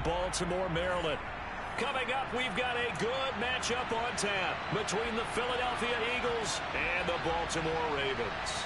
Baltimore, Maryland. Coming up, we've got a good matchup on tap between the Philadelphia Eagles and the Baltimore Ravens.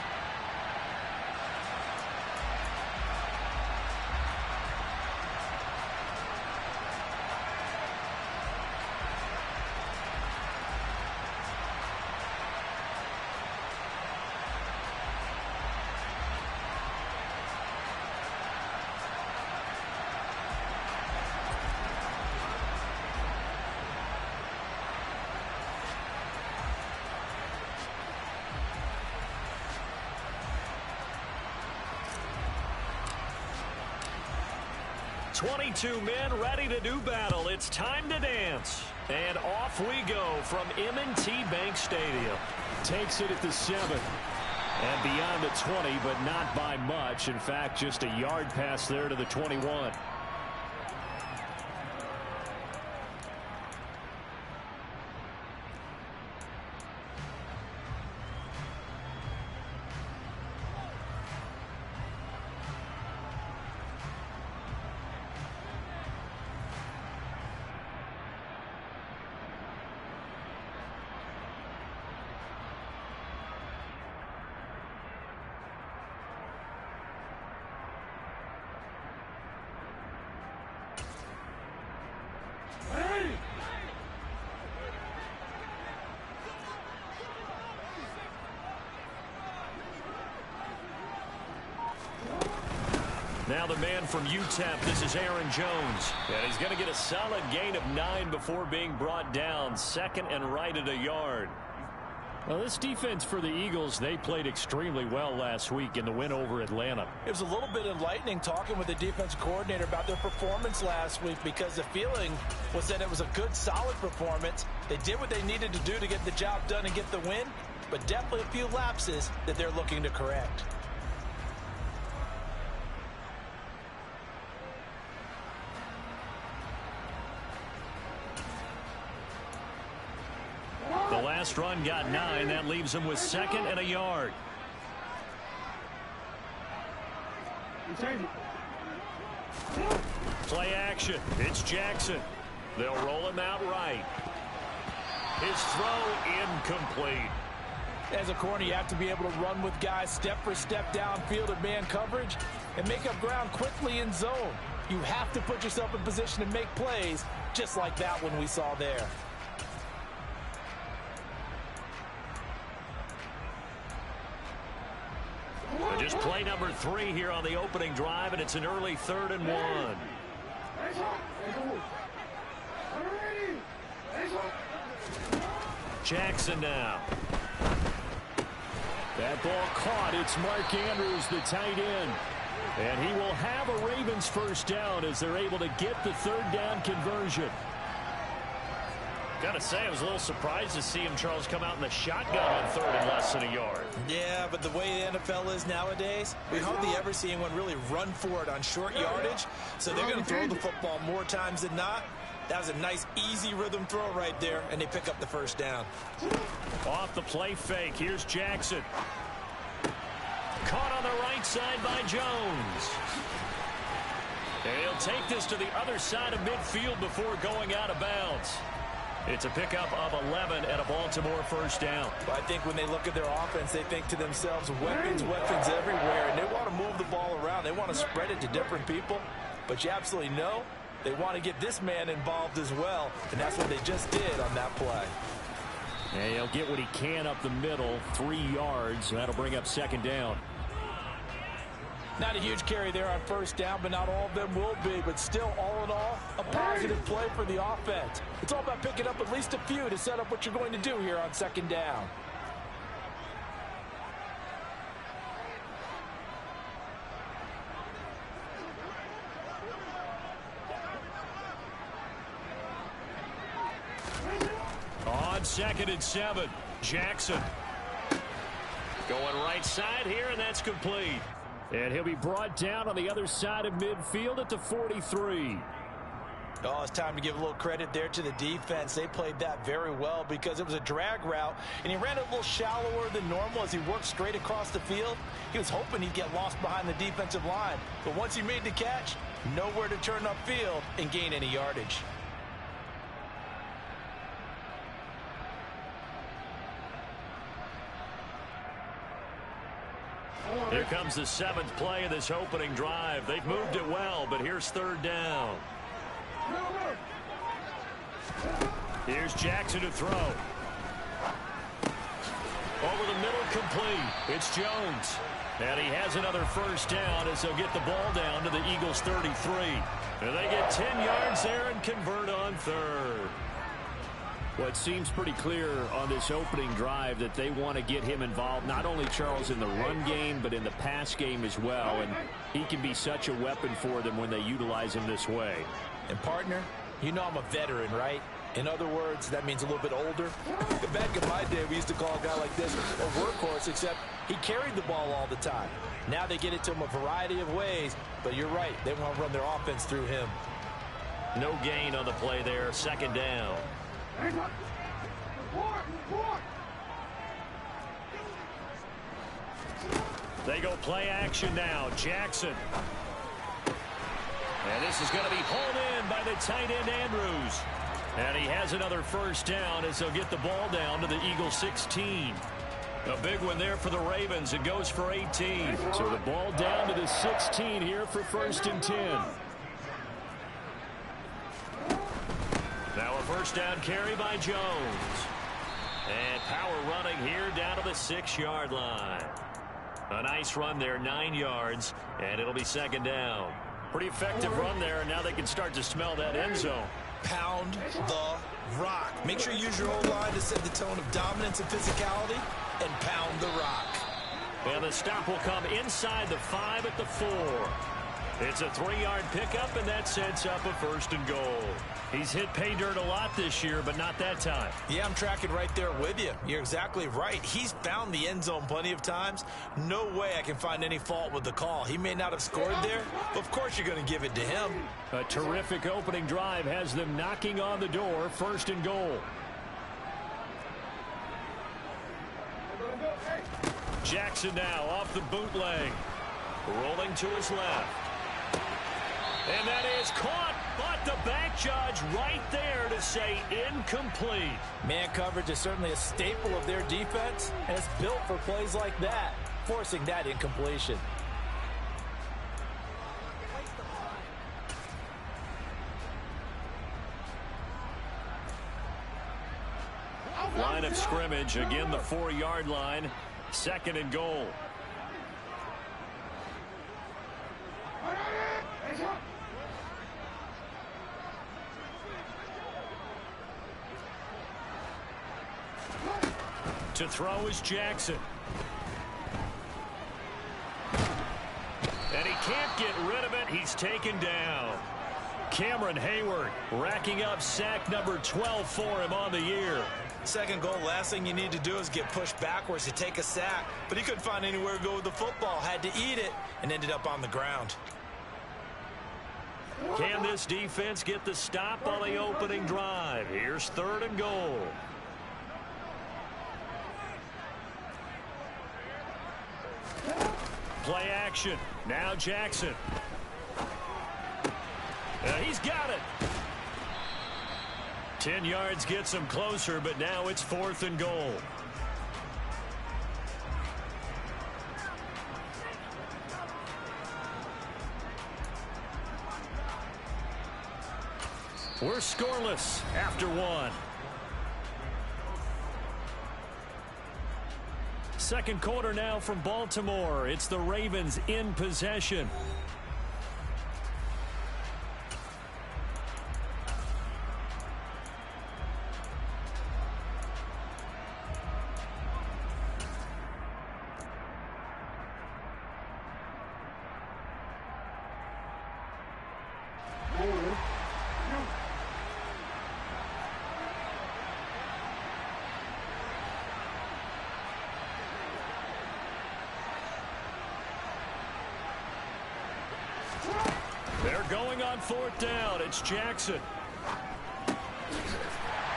"22 men ready to do battle. It's time to dance." And off we go from M&T Bank Stadium. Takes it at the 7. And beyond the 20, but not by much. In fact, just a yard pass there to the 21. Now the man from UTEP, this is Aaron Jones. And he's going to get a solid gain of 9 before being brought down. Second and right at a yard. Well, this defense for the Eagles, they played extremely well last week in the win over Atlanta. It was a little bit enlightening talking with the defense coordinator about their performance last week, because the feeling was that it was a good, solid performance. They did what they needed to do to get the job done and get the win, but definitely a few lapses that they're looking to correct. The last run got 9. That leaves him with second and a yard. Play action. It's Jackson. They'll roll him out right. His throw incomplete. As a corner, you have to be able to run with guys step for step downfield in man coverage and make up ground quickly in zone. You have to put yourself in position to make plays, just like that one we saw there. Just play number 3 here on the opening drive, and it's an early 3rd and 1. Jackson now. That ball caught. It's Mark Andrews, the tight end. And he will have a Ravens first down as they're able to get the 3rd down conversion. Got to say, I was a little surprised to see him, Charles, come out in the shotgun on 3rd and less than a yard. Yeah, but the way the NFL is nowadays, we hardly ever see anyone really run for it on short yardage. So they're going to throw the football more times than not. That was a nice, easy rhythm throw right there, and they pick up the first down. Off the play fake, here's Jackson. Caught on the right side by Jones. And he'll take this to the other side of midfield before going out of bounds. It's a pickup of 11 and a Baltimore first down. Well, I think when they look at their offense, they think to themselves, weapons, weapons everywhere, and they want to move the ball around. They want to spread it to different people, but you absolutely know they want to get this man involved as well, and that's what they just did on that play. And he'll get what he can up the middle, 3 yards, and that'll bring up 2nd down. Not a huge carry there on first down, but not all of them will be. But still, all in all, a positive play for the offense. It's all about picking up at least a few to set up what you're going to do here on 2nd down. On 2nd and 7, Jackson. Going right side here, and that's complete. And he'll be brought down on the other side of midfield at the 43. Oh, it's time to give a little credit there to the defense. They played that very well because it was a drag route, and he ran it a little shallower than normal as he worked straight across the field. He was hoping he'd get lost behind the defensive line, but once he made the catch, Nowhere to turn upfield and gain any yardage. Here comes the 7th play of this opening drive. They've moved it well, but here's 3rd down. Here's Jackson to throw. Over the middle, complete. It's Jones. And he has another 1st down as they'll get the ball down to the Eagles' 33. And they get 10 yards there and convert on 3rd. Well, it seems pretty clear on this opening drive that they want to get him involved, not only, Charles, in the run game, but in the pass game as well. And he can be such a weapon for them when they utilize him this way. And, partner, you know I'm a veteran, right? In other words, that means a little bit older. Back in my day, we used to call a guy like this a workhorse, except he carried the ball all the time. Now they get it to him a variety of ways, but you're right. They want to run their offense through him. No gain on the play there. 2nd down. They go play action now. Jackson. And this is going to be hauled in by the tight end Andrews. And he has another 1st down as they'll get the ball down to the Eagles' 16. A big one there for the Ravens. It goes for 18. So the ball down to the 16 here for 1st and 10. Now a 1st down carry by Jones. And power running here down to the 6-yard line. A nice run there, 9 yards, and it'll be 2nd down. Pretty effective run there, and now they can start to smell that end zone. Pound the rock. Make sure you use your whole line to set the tone of dominance and physicality, and pound the rock. And the stop will come inside the 5 at the 4. It's a 3-yard pickup, and that sets up a 1st and goal. He's hit pay dirt a lot this year, but not that time. Yeah, I'm tracking right there with you. You're exactly right. He's found the end zone plenty of times. No way I can find any fault with the call. He may not have scored there, but of course you're going to give it to him. A terrific opening drive has them knocking on the door. 1st and goal. Jackson now off the bootleg. Rolling to his left. And that is caught, but the back judge right there to say incomplete. Man coverage is certainly a staple of their defense, and it's built for plays like that, forcing that incompletion. Line of scrimmage, again the 4-yard line, 2nd and goal. To throw is Jackson. And he can't get rid of it. He's taken down. Cameron Hayward racking up sack number 12 for him on the year. 2nd goal, last thing you need to do is get pushed backwards to take a sack. But he couldn't find anywhere to go with the football. Had to eat it and ended up on the ground. Can this defense get the stop on the opening drive? Here's 3rd and goal. Play action. Now Jackson. He's got it. 10 yards gets him closer, but now it's 4th and goal. We're scoreless after 1. 2nd quarter now from Baltimore. It's the Ravens in possession. They're going on 4th down. It's Jackson.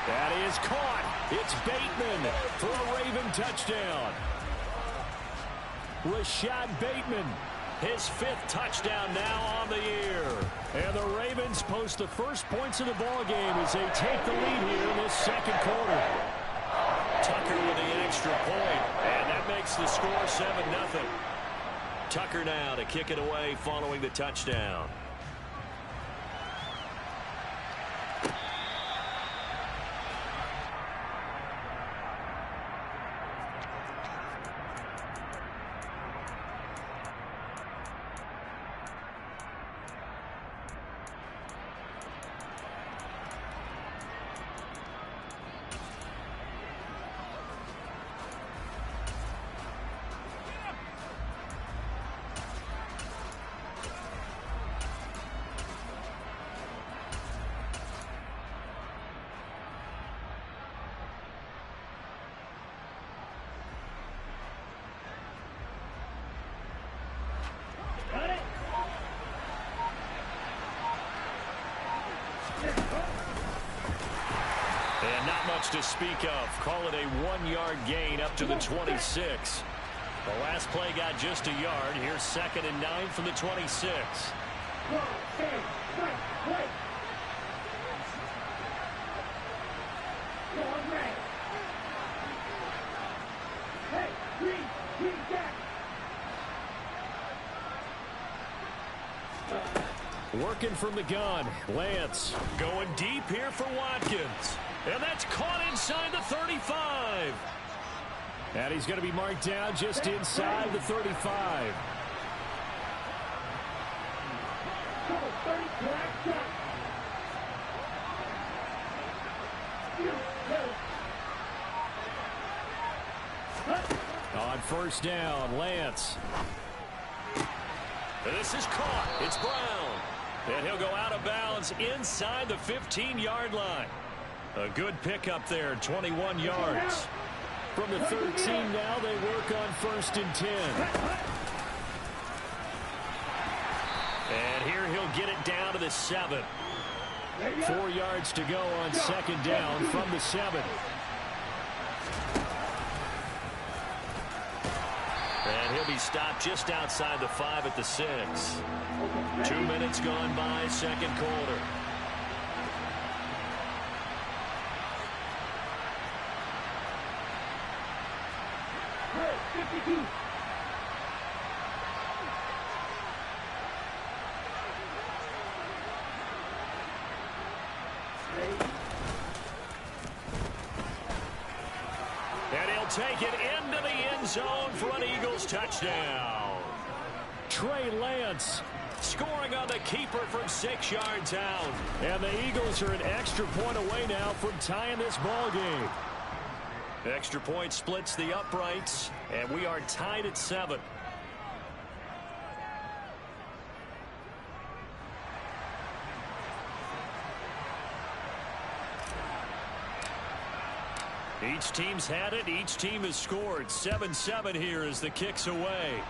That is caught. It's Bateman for a Raven touchdown. Rashad Bateman. His 5th touchdown now on the year. And the Ravens post the first points of the ball game as they take the lead here in this second quarter. Tucker with the extra point, and that makes the score 7-0. Tucker now to kick it away following the touchdown. And not much to speak of. Call it a 1-yard gain up to the 26. The last play got just a yard. Here's 2nd and 9 from the 26. Working from the gun, Lance. Going deep here for Watkins. And that's caught inside the 35. And he's going to be marked down just inside the 35. On first down, Lance. This is caught. It's Brown. And he'll go out of bounds inside the 15-yard line. A good pickup there, 21 yards. From the 13 now, they work on 1st and 10. And here he'll get it down to the 7. 4 yards to go on 2nd down from the 7. And he'll be stopped just outside the 5 at the 6. 2 minutes gone by, second quarter. And he'll take it into the end zone for an Eagles touchdown. Trey Lance scoring on the keeper from 6 yards out. And the Eagles are an extra point away now from tying this ball game. Extra point splits the uprights, and we are tied at 7. Each team's had it. Each team has scored. 7-7 here as the kick's away.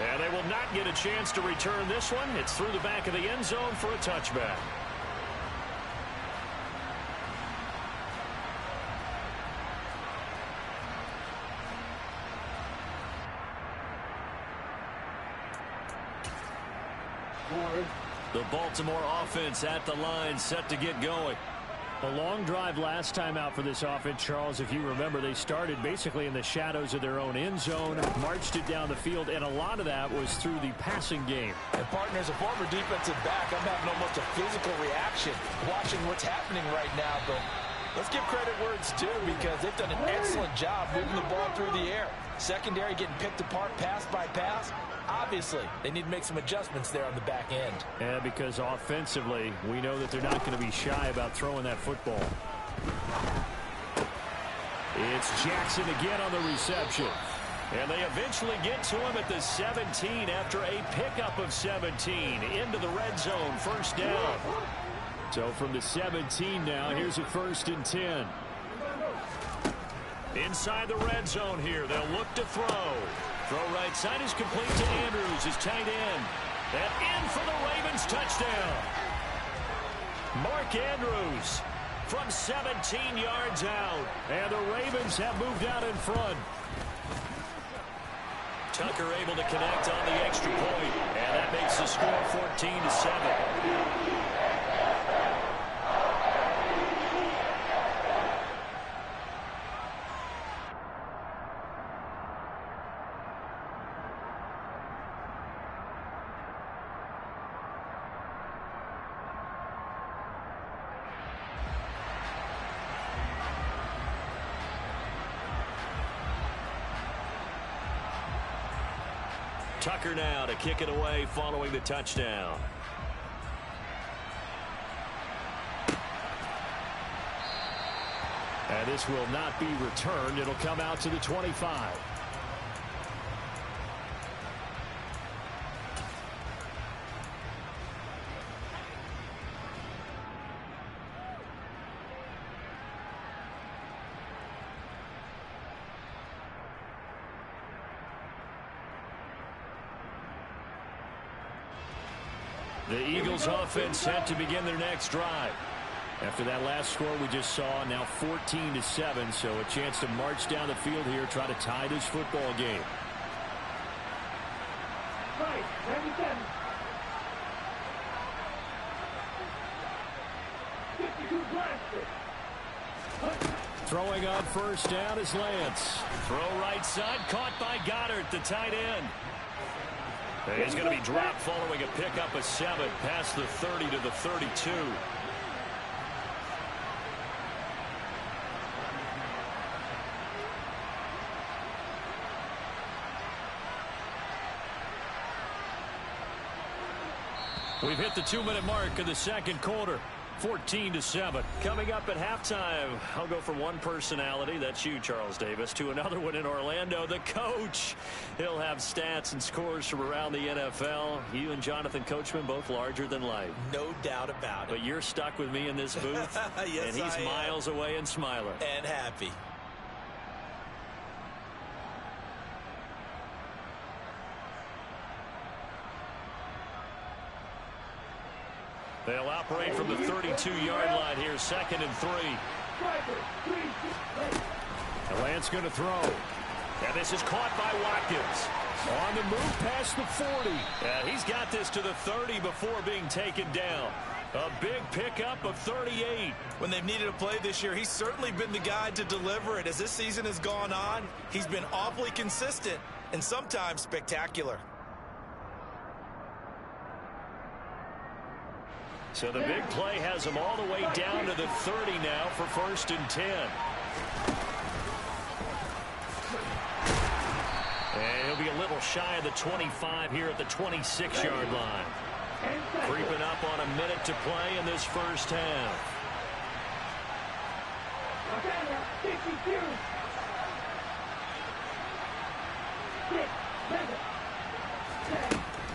And they will not get a chance to return this one. It's through the back of the end zone for a touchback. The Baltimore offense at the line, set to get going. A long drive last time out for this offense, Charles. If you remember, they started basically in the shadows of their own end zone, marched it down the field, and a lot of that was through the passing game. And partner, as a former defensive back, I'm having almost a physical reaction watching what's happening right now. But let's give credit where it's due, because they've done an excellent job moving the ball through the air. Secondary getting picked apart pass by pass. Obviously, they need to make some adjustments there on the back end. Yeah, because offensively, we know that they're not going to be shy about throwing that football. It's Jackson again on the reception. And they eventually get to him at the 17 after a pickup of 17 into the red zone, first down. So from the 17 now, here's a 1st and 10. Inside the red zone here, they'll look to throw. Throw right side is complete to Andrews, his tight end. And in for the Ravens touchdown. Mark Andrews from 17 yards out. And the Ravens have moved out in front. Tucker able to connect on the extra point, and that makes the score 14-7. Tucker now to kick it away following the touchdown. And this will not be returned. It'll come out to the 25. The Eagles offense set to begin their next drive. After that last score we just saw, now 14-7, so a chance to march down the field here, try to tie this football game. Right, 97. 52 blaster. Throwing on first down is Lance. Throw right side, caught by Goddard, the tight end. He's going to be dropped following a pickup of 7 past the 30 to the 32. We've hit the 2-minute mark of the second quarter. 14-7. Coming up at halftime, I'll go from one personality, that's you, Charles Davis, to another one in Orlando, the coach. He'll have stats and scores from around the NFL. You and Jonathan Coachman both larger than life. No doubt about it. But you're stuck with me in this booth, yes, and he's miles away and smiling. And happy. They'll operate from the 32-yard line here, 2nd and 3. And Lance going to throw. And this is caught by Watkins. On the move past the 40. He's got this to the 30 before being taken down. A big pickup of 38. When they've needed a play this year, he's certainly been the guy to deliver it. As this season has gone on, he's been awfully consistent and sometimes spectacular. So the big play has him all the way down to the 30 now for 1st and 10. And he'll be a little shy of the 25 here at the 26-yard line. Creeping up on a minute to play in this first half.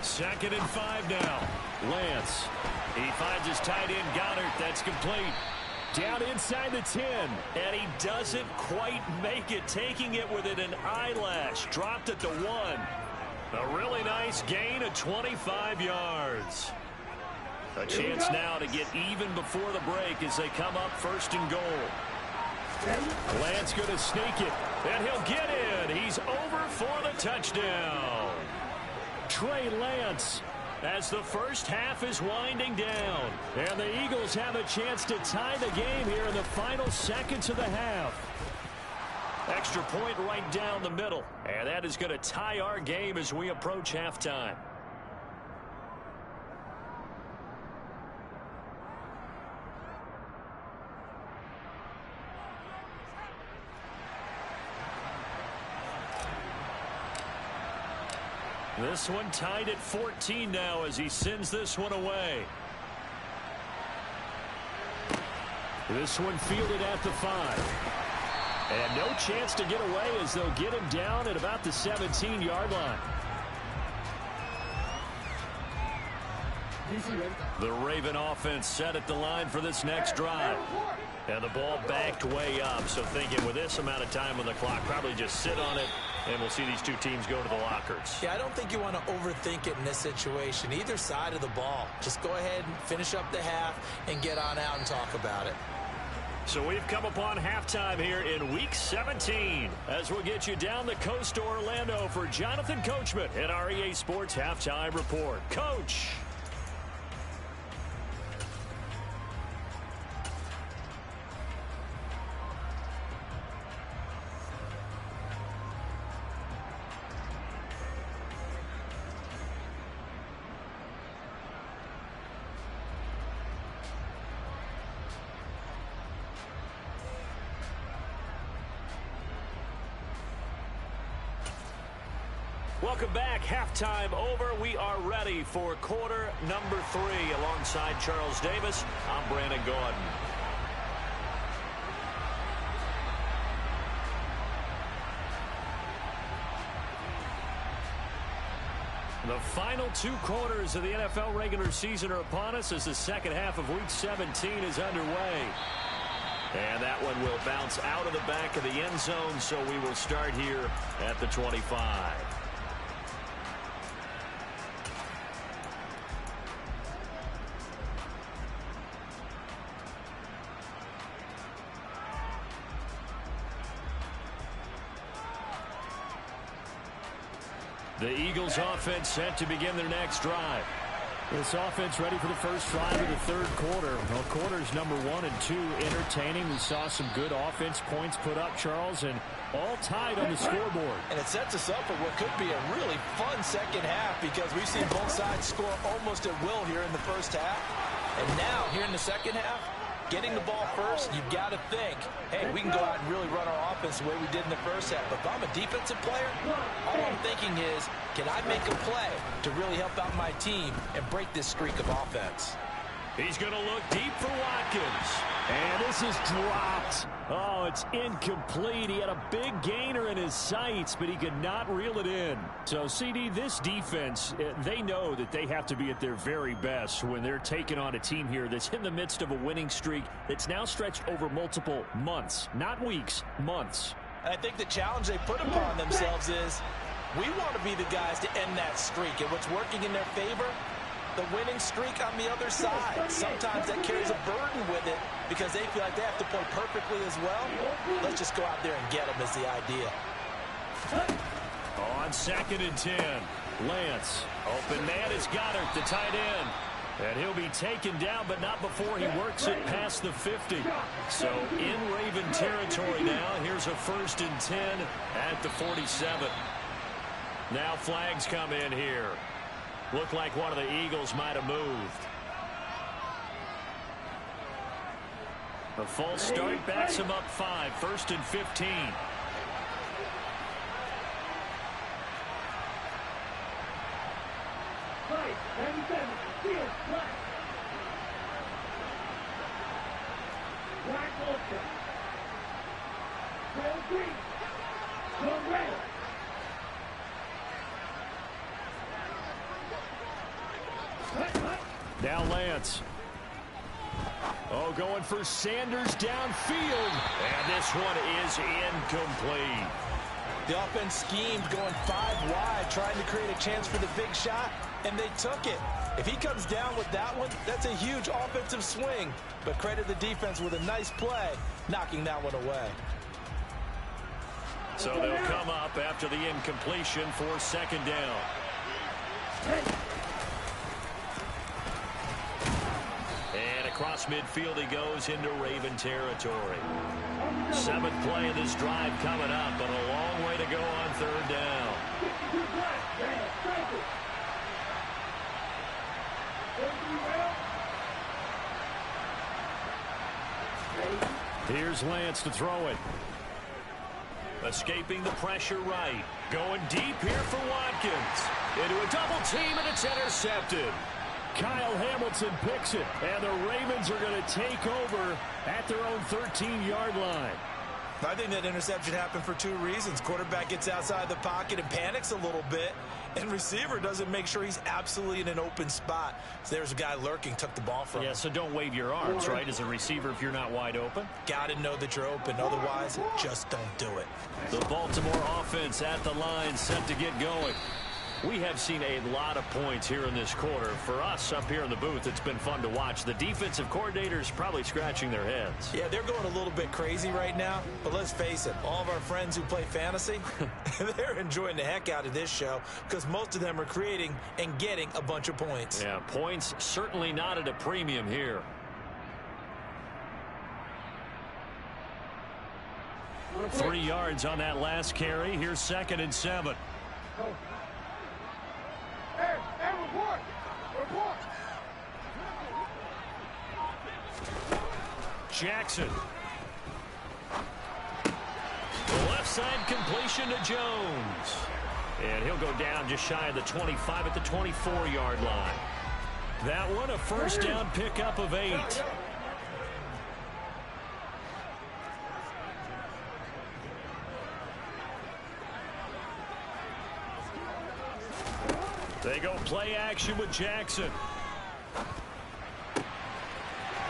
2nd and 5 now. Lance. He finds his tight end Goddard. That's complete. Down inside the 10. And he doesn't quite make it. Taking it within an eyelash. Dropped at the 1. A really nice gain of 25 yards. A chance now to get even before the break as they come up 1st and goal. Lance going to sneak it. And he'll get in. He's over for the touchdown. Trey Lance. As the first half is winding down. And the Eagles have a chance to tie the game here in the final seconds of the half. Extra point right down the middle. And that is going to tie our game as we approach halftime. This one tied at 14 now as he sends this one away. This one fielded at the 5. And no chance to get away as they'll get him down at about the 17-yard line. The Raven offense set at the line for this next drive. And the ball backed way up, so thinking with this amount of time on the clock, probably just sit on it, and we'll see these two teams go to the lockers. Yeah, I don't think you want to overthink it in this situation. Either side of the ball. Just go ahead and finish up the half and get on out and talk about it. So we've come upon halftime here in Week 17 as we'll get you down the coast to Orlando for Jonathan Coachman at our EA Sports Halftime Report. Coach. Welcome back. Halftime over. We are ready for quarter number 3 alongside Charles Davis. I'm Brandon Gordon. The final 2 quarters of the NFL regular season are upon us as the second half of Week 17 is underway. And that one will bounce out of the back of the end zone, so we will start here at the 25. The Eagles offense set to begin their next drive. This offense ready for the first drive of the third quarter. Well, quarters number 1 and 2 entertaining. We saw some good offense points put up, Charles, and all tied on the scoreboard. And it sets us up for what could be a really fun second half because we've seen both sides score almost at will here in the first half. And now, here in the second half, getting the ball first, you've got to think, hey, we can go out and really run our offense the way we did in the first half. But if I'm a defensive player, all I'm thinking is, can I make a play to really help out my team and break this streak of offense? He's going to look deep for Watkins. And this is dropped. Oh, it's incomplete. He had a big gainer in his sights, but he could not reel it in. So, CD, this defense, they know that they have to be at their very best when they're taking on a team here that's in the midst of a winning streak that's now stretched over multiple months, not weeks, months. And I think the challenge they put upon themselves is we want to be the guys to end that streak. And what's working in their favor? The winning streak on the other side. Sometimes that carries a burden with it because they feel like they have to play perfectly as well. Let's just go out there and get them is the idea. On 2nd and 10, Lance. Open man is Goddard, the tight end. And he'll be taken down, but not before he works it past the 50. So in Raven territory now. Here's a 1st and 10 at the 47. Now flags come in here. Looked like one of the Eagles might have moved. A false start backs him up 5. 1st and 15. Right, 97, field, black. Black Ultra. Red green. Go red. Now Lance. Oh, going for Sanders downfield. And this one is incomplete. The offense schemed going 5 wide, trying to create a chance for the big shot, and they took it. If he comes down with that one, that's a huge offensive swing. But credit the defense with a nice play, knocking that one away. So they'll come up after the incompletion for 2nd down. And across midfield he goes into Raven territory. 7th play of this drive coming up, but a long way to go on 3rd down. Here's Lance to throw it. Escaping the pressure right. Going deep here for Watkins. Into a double team, and it's intercepted. Kyle Hamilton picks it, and the Ravens are going to take over at their own 13-yard line. I think that interception happened for 2 reasons. Quarterback gets outside the pocket and panics a little bit, and receiver doesn't make sure he's absolutely in an open spot. So there's a guy lurking, took the ball from him. Yeah, so don't wave your arms, right, as a receiver if you're not wide open. Got to know that you're open. Otherwise, just don't do it. The Baltimore offense at the line set to get going. We have seen a lot of points here in this quarter. For us up here in the booth, it's been fun to watch. The defensive coordinators probably scratching their heads. Yeah, they're going a little bit crazy right now. But let's face it, all of our friends who play fantasy, they're enjoying the heck out of this show because most of them are creating and getting a bunch of points. Yeah, points certainly not at a premium here. Report. 3 yards on that last carry. Here's 2nd and 7. Hey, report! Report! Jackson. The left side completion to Jones. And he'll go down just shy of the 25 at the 24-yard line. That one a first down pickup of 8. They go play action with Jackson.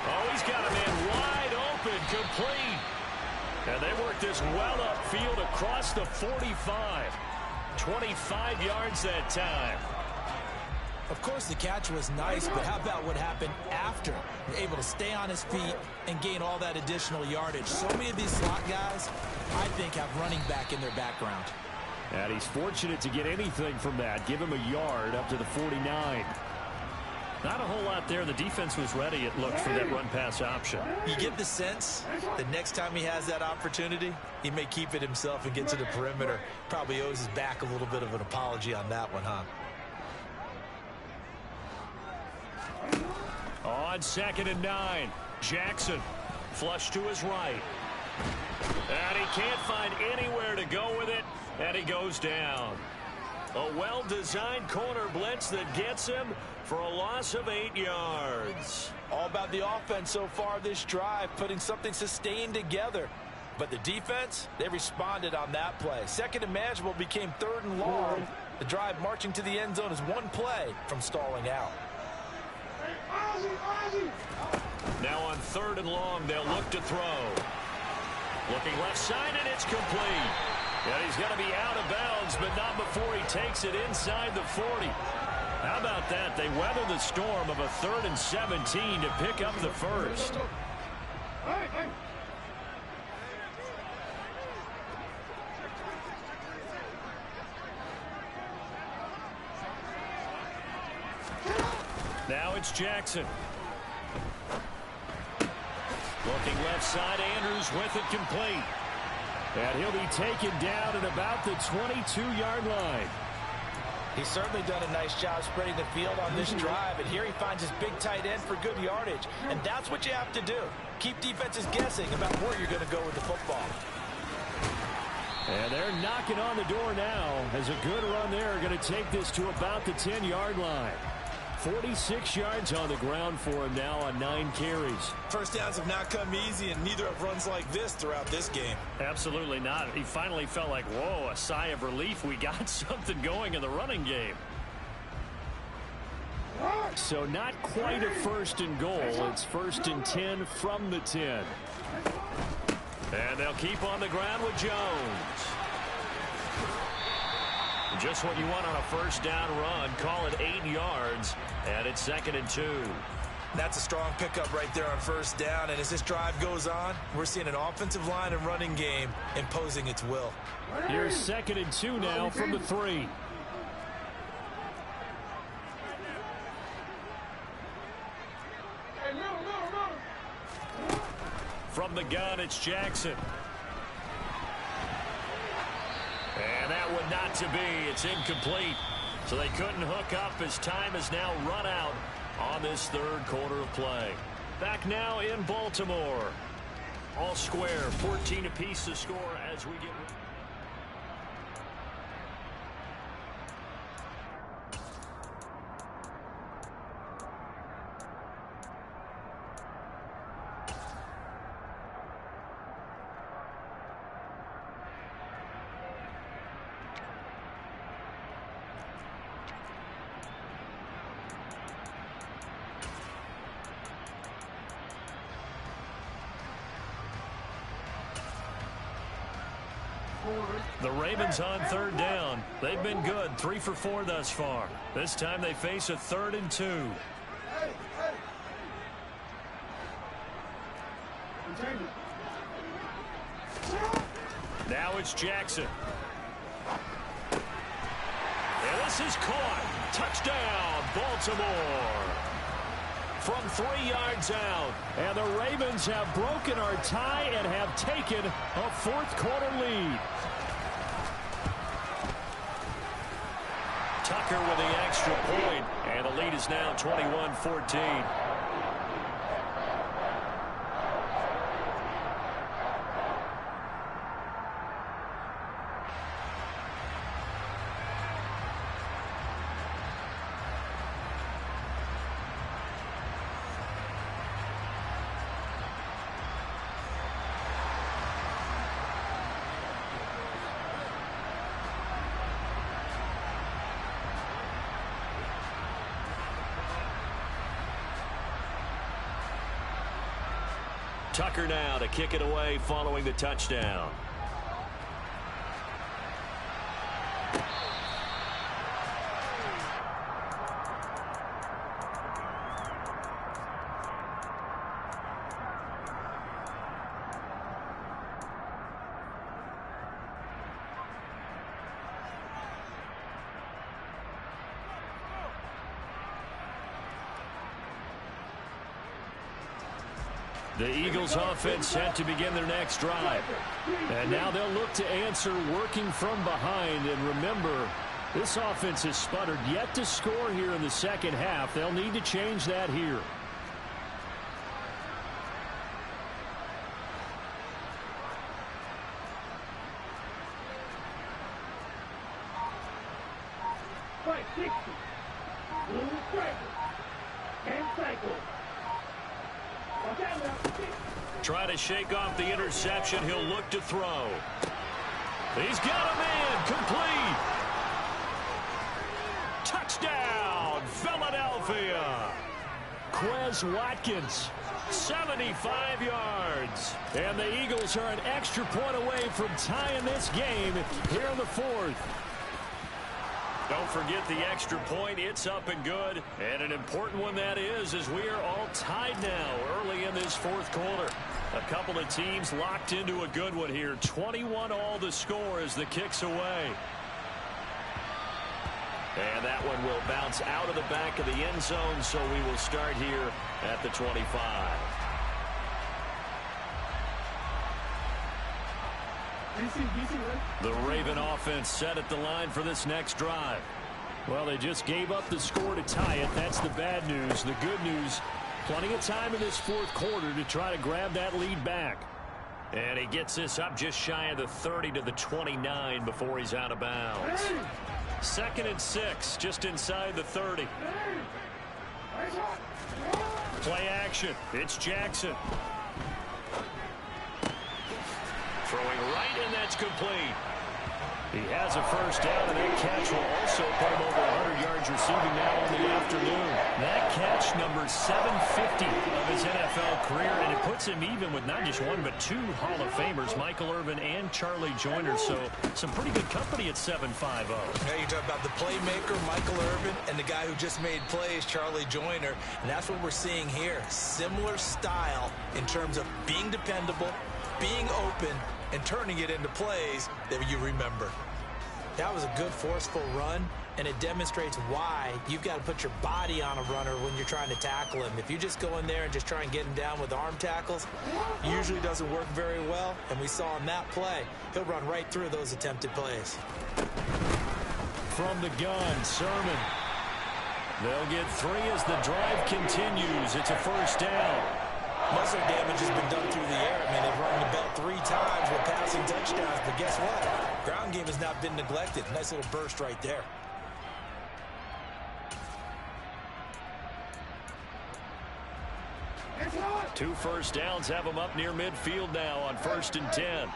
Oh, he's got a man wide open, complete. And they work this well upfield across the 45. 25 yards that time. Of course, the catch was nice, but how about what happened after? Able to stay on his feet and gain all that additional yardage. So many of these slot guys, I think, have running back in their background. And he's fortunate to get anything from that. Give him a yard up to the 49. Not a whole lot there. The defense was ready, it looked, for that run-pass option. You get the sense that next time he has that opportunity, he may keep it himself and get to the perimeter. Probably owes his back a little bit of an apology on that one, huh? On 2nd and 9, Jackson flush to his right. And he can't find anywhere to go with it, and he goes down. A well-designed corner blitz that gets him for a loss of 8 yards. All about the offense so far this drive, putting something sustained together. But the defense, they responded on that play. 2nd and manageable became 3rd and long. The drive marching to the end zone is one play from stalling out. Now on 3rd and long, they'll look to throw. Looking left side, and it's complete. And he's going to be out of bounds, but not before he takes it inside the 40. How about that? They weather the storm of a 3rd and 17 to pick up the first. Now it's Jackson. Looking left side, Andrews with it complete. And he'll be taken down at about the 22-yard line. He's certainly done a nice job spreading the field on this drive, and here he finds his big tight end for good yardage. And that's what you have to do. Keep defenses guessing about where you're going to go with the football. And they're knocking on the door now as a good run there going to take this to about the 10-yard line. 46 yards on the ground for him now on 9 carries. First downs have not come easy, and neither have runs like this throughout this game. Absolutely not. He finally felt like, whoa, a sigh of relief. We got something going in the running game. So not quite a 1st and goal. It's 1st and 10 from the 10. And they'll keep on the ground with Jones. Just what you want on a first down run. Call it 8 yards, and it's 2nd and 2. That's a strong pickup right there on first down, and as this drive goes on, we're seeing an offensive line and running game imposing its will. Here's 2nd and 2 now from the 3. From the gun, it's Jackson. And that one not to be. It's incomplete. So they couldn't hook up as time has now run out on this 3rd quarter of play. Back now in Baltimore. All square, 14 apiece to score as we get... The Ravens on third down. They've been good, 3 for 4 thus far. This time they face a 3rd and 2. Now it's Jackson. And this is caught. Touchdown, Baltimore. From 3 yards out. And the Ravens have broken our tie and have taken a 4th quarter lead. Tucker with the extra point. And the lead is now 21-14. Tucker now to kick it away following the touchdown. The Eagles offense set to begin their next drive. And now they'll look to answer working from behind. And remember, this offense has sputtered yet to score here in the second half. They'll need to change that here. Right, 60. Blue striker. 10 cycles. Trying to shake off the interception. He'll look to throw. He's got a man. Complete. Touchdown, Philadelphia. Quez Watkins, 75 yards. And the Eagles are an extra point away from tying this game here in the 4th. Don't forget the extra point. It's up and good. And an important one that is, as we are all tied now early in this 4th quarter. A couple of teams locked into a good one here. 21 all the score as the kick's away. And that one will bounce out of the back of the end zone, so we will start here at the 25. The Raven offense set at the line for this next drive. Well, they just gave up the score to tie it. That's the bad news. The good news, plenty of time in this 4th quarter to try to grab that lead back. And he gets this up just shy of the 30 to the 29 before he's out of bounds. 2nd and 6, just inside the 30. Play action. It's Jackson. Throwing right, and that's complete. He has a first down, and that catch will also put him over 100 yards receiving now on the afternoon. That catch, number 750 of his NFL career, and it puts him even with not just one, but 2 Hall of Famers, Michael Irvin and Charlie Joyner. So some pretty good company at 7'5". Now you talk about the playmaker, Michael Irvin, and the guy who just made plays, Charlie Joyner. And that's what we're seeing here. Similar style in terms of being dependable, being open, and turning it into plays that you remember. That was a good forceful run, and it demonstrates why you've got to put your body on a runner when you're trying to tackle him. If you just go in there and just try and get him down with arm tackles, it usually doesn't work very well, and we saw in that play, he'll run right through those attempted plays. From the gun, Sermon. They'll get 3 as the drive continues. It's a first down. Muscle damage has been done through the air. I mean, they've rung the bell 3 times with passing touchdowns, but guess what? Ground game has not been neglected. Nice little burst right there. Two first downs have them up near midfield now on 1st and 10.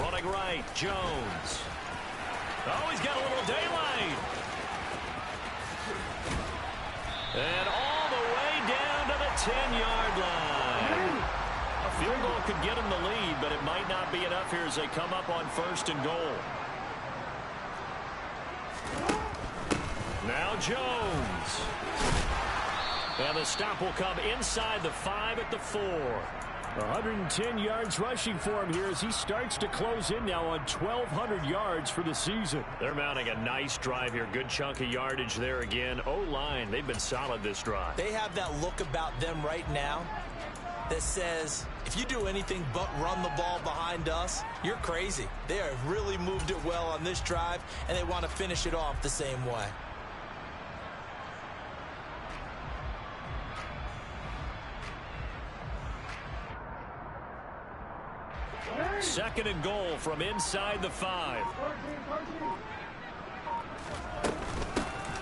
Running right, Jones. Oh, he's got a little daylight. And all the way down to the 10-yard line. field goal could get them the lead, but it might not be enough here as they come up on 1st and goal. Now Jones. And the stop will come inside the 5 at the 4. 110 yards rushing for him here as he starts to close in now on 1,200 yards for the season. They're mounting a nice drive here. Good chunk of yardage there again. O-line, they've been solid this drive. They have that look about them right now that says, if you do anything but run the ball behind us, you're crazy. They have really moved it well on this drive, and they want to finish it off the same way. 2nd and goal from inside the 5.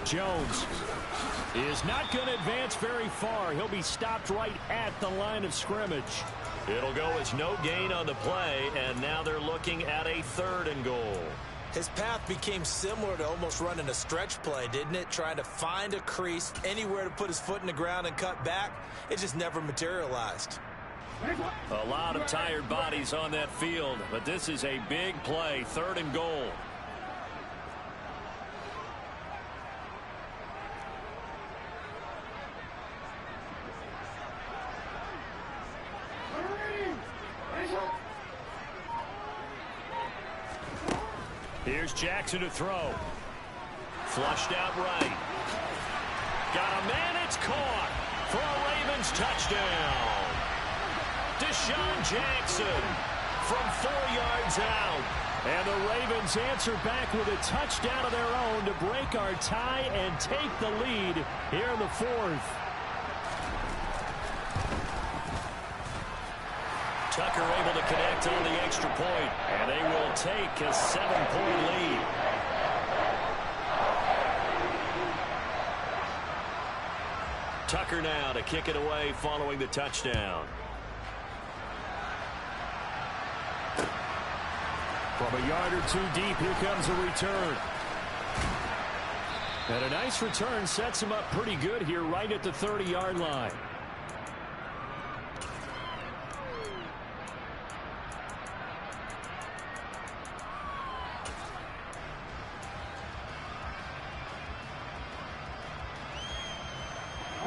Jones is not going to advance very far. He'll be stopped right at the line of scrimmage. It'll go as no gain on the play, and now they're looking at a 3rd and goal. His path became similar to almost running a stretch play, didn't it? Trying to find a crease, anywhere to put his foot in the ground and cut back. It just never materialized. A lot of tired bodies on that field, but this is a big play. 3rd and goal. Here's Jackson to throw. Flushed out right. Got a man, it's caught for a Ravens touchdown. Deshaun Jackson from 4 yards out. And the Ravens answer back with a touchdown of their own to break our tie and take the lead here in the 4th. Tucker able to connect on the extra point, and they will take a 7-point lead. Tucker now to kick it away following the touchdown. From a yard or 2 deep, here comes a return. And a nice return sets him up pretty good here right at the 30-yard line.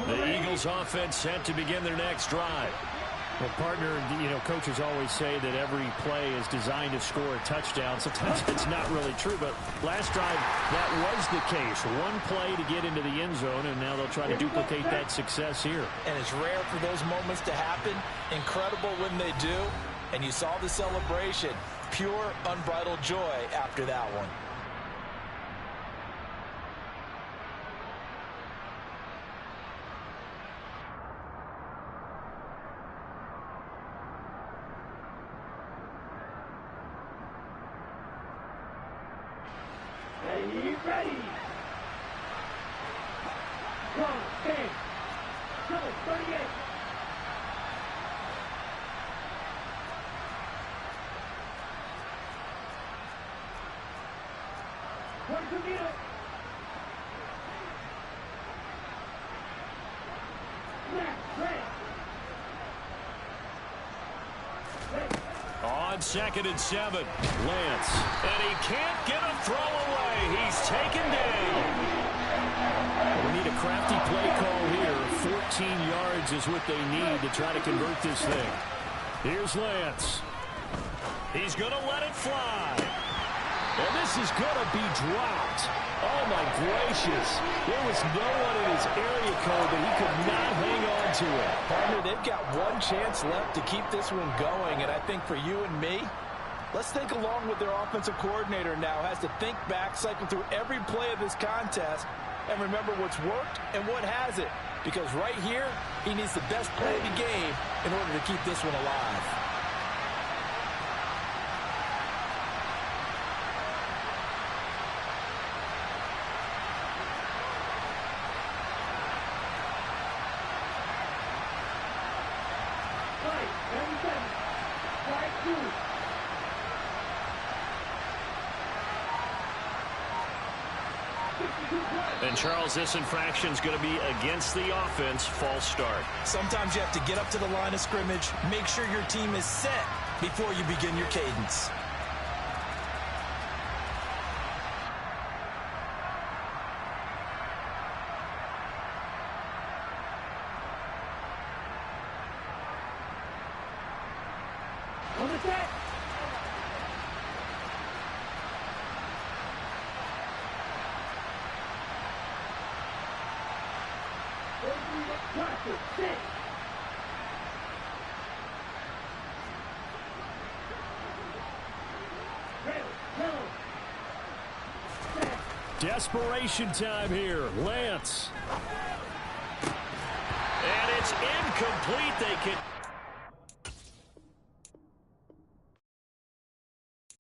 The Eagles offense set to begin their next drive. Well, partner, coaches always say that every play is designed to score a touchdown. Sometimes it's not really true, but last drive, that was the case. One play to get into the end zone, and now they'll try to duplicate that success here. And it's rare for those moments to happen. Incredible when they do. And you saw the celebration. Pure, unbridled joy after that one. Ready. Go, stand. Go, 38. One to meet it. On 2nd and 7, Lance. And he can't get a throw away. He's taken down. We need a crafty play call here. 14 yards is what they need to try to convert this thing. Here's Lance. He's going to let it fly. And this is going to be dropped. Oh, my gracious. There was no one in his area code, but he could not hang on to it. Partner, they've got one chance left to keep this one going, and I think for you and me, let's think along with their offensive coordinator now. Has to think back, cycle through every play of this contest, and remember what's worked and what hasn't. Because right here, he needs the best play of the game in order to keep this one alive. And Charles, this infraction is going to be against the offense. False start. Sometimes you have to get up to the line of scrimmage, make sure your team is set before you begin your cadence. On the set. Practice, sit. Desperation time here. Lance. And it's incomplete. They can...